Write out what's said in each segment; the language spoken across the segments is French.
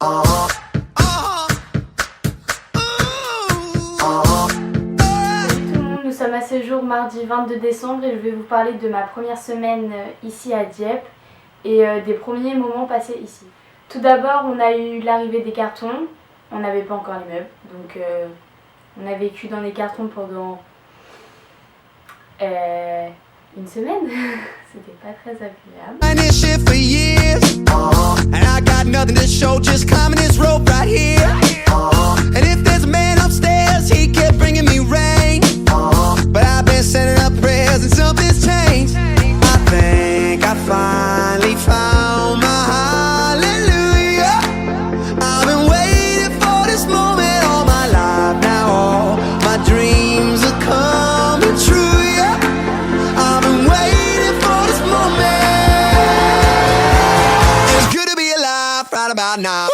Nous sommes à ce jour mardi 22 décembre et je vais vous parler de ma première semaine ici à Dieppe et des premiers moments passés ici. Tout d'abord, on a eu l'arrivée des cartons, on n'avait pas encore les meubles, donc on a vécu dans les cartons pendant une semaine. C'était pas très agréable. Now.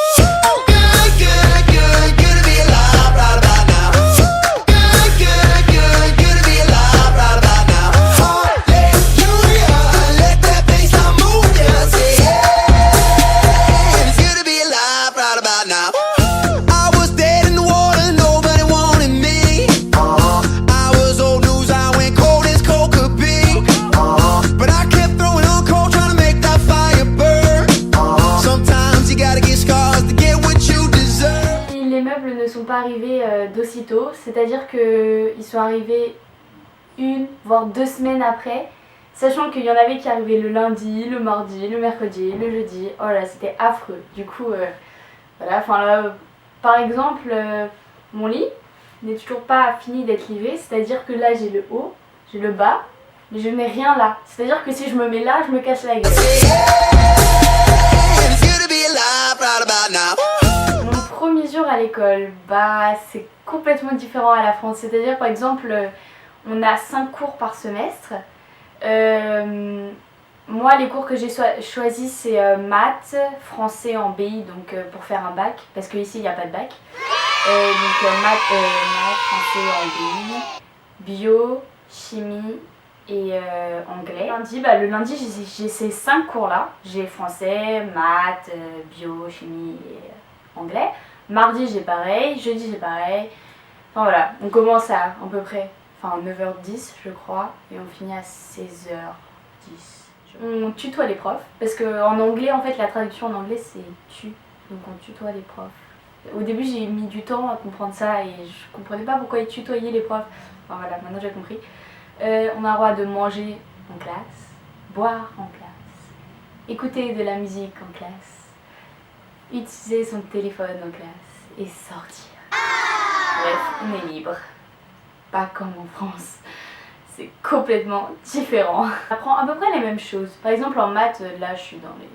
Pas arrivés d'aussitôt, c'est-à-dire qu'ils sont arrivés une voire 2 semaines après, sachant qu'il y en avait qui arrivaient le lundi, le mardi, le mercredi, le jeudi. Oh là, c'était affreux. Du coup, voilà, enfin là, par exemple, mon lit n'est toujours pas fini d'être livré, c'est-à-dire que là j'ai le haut, j'ai le bas, mais je n'ai rien là. C'est-à-dire que si je me mets là, je me casse la gueule. Premier jour à l'école, bah c'est complètement différent à la France. C'est-à-dire par exemple, on a 5 cours par semestre. Moi les cours que j'ai choisis c'est maths, français en BI, donc pour faire un bac, parce qu'ici il n'y a pas de bac. Donc maths, français en BI, bio, chimie et anglais. Le lundi j'ai ces 5 cours là. J'ai français, maths, bio, chimie et anglais. Mardi j'ai pareil, jeudi j'ai pareil. Enfin voilà, on commence à peu près 9h10 je crois et on finit à 16h10. On tutoie les profs parce qu'en anglais en fait la traduction en anglais c'est tu, donc on tutoie les profs. Au début j'ai mis du temps à comprendre ça et je comprenais pas pourquoi ils tutoyaient les profs. Enfin voilà, maintenant j'ai compris. On a le droit de manger en classe, boire en classe, écouter de la musique en classe, utiliser son téléphone en classe et sortir. Bref, on est libre. Pas comme en France. C'est complètement différent. On apprend à peu près les mêmes choses. Par exemple en maths, là je suis dans les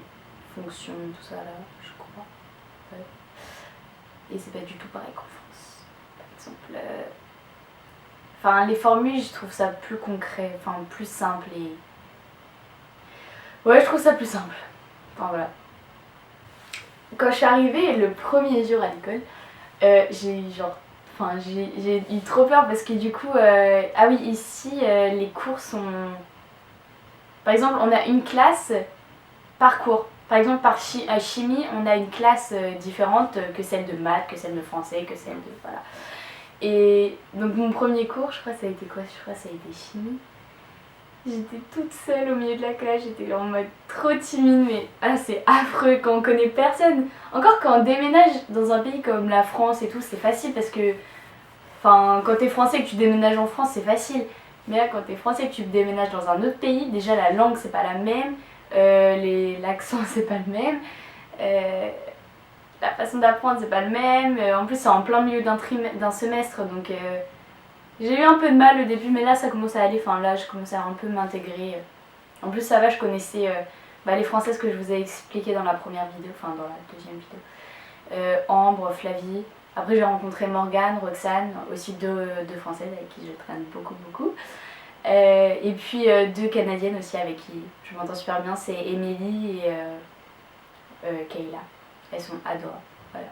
fonctions, tout ça là, je crois. Ouais. Et c'est pas du tout pareil qu'en France. Par exemple, les formules, je trouve ça plus concret, plus simple et... Ouais, je trouve ça plus simple. Enfin voilà. Quand je suis arrivée le premier jour à l'école, j'ai eu trop peur parce que du coup, ah oui, ici les cours sont... Par exemple, on a une classe par cours. Par exemple, par chimie, on a une classe différente que celle de maths, que celle de français, que celle de... Voilà. Et donc mon premier cours, je crois ça a été quoi? Je crois ça a été chimie. J'étais toute seule au milieu de la classe, j'étais en mode trop timide, mais c'est affreux quand on connaît personne. Encore quand on déménage dans un pays comme la France et tout, c'est facile parce que... quand t'es français et que tu déménages en France, c'est facile. Mais là, quand t'es français et que tu déménages dans un autre pays, déjà la langue c'est pas la même, l'accent c'est pas le même, la façon d'apprendre c'est pas le même, en plus c'est en plein milieu d'un semestre, donc... J'ai eu un peu de mal au début, mais là ça commence à aller, là je commençais à un peu m'intégrer. En plus ça va, je connaissais les françaises que je vous ai expliquées dans la première vidéo, dans la deuxième vidéo. Ambre, Flavie, après j'ai rencontré Morgane, Roxane, aussi deux françaises avec qui je traîne beaucoup. Et puis 2 canadiennes aussi avec qui je m'entends super bien, c'est Émilie et Kayla. Elles sont adorables, voilà.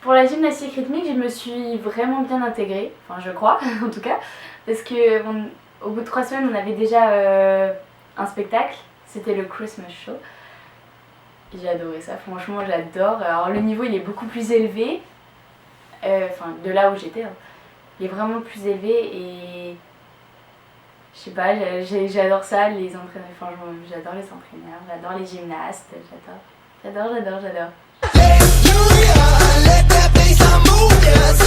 Pour la gymnastique rythmique, je me suis vraiment bien intégrée, je crois en tout cas, parce que au bout de 3 semaines, on avait déjà un spectacle, c'était le Christmas Show. J'ai adoré ça, franchement j'adore. Alors le niveau il est beaucoup plus élevé, enfin de là où j'étais, hein. Il est vraiment plus élevé et je sais pas, j'adore ça, les entraîneurs, enfin j'adore les entraîneurs, j'adore les gymnastes, j'adore. Let that bass move, yes.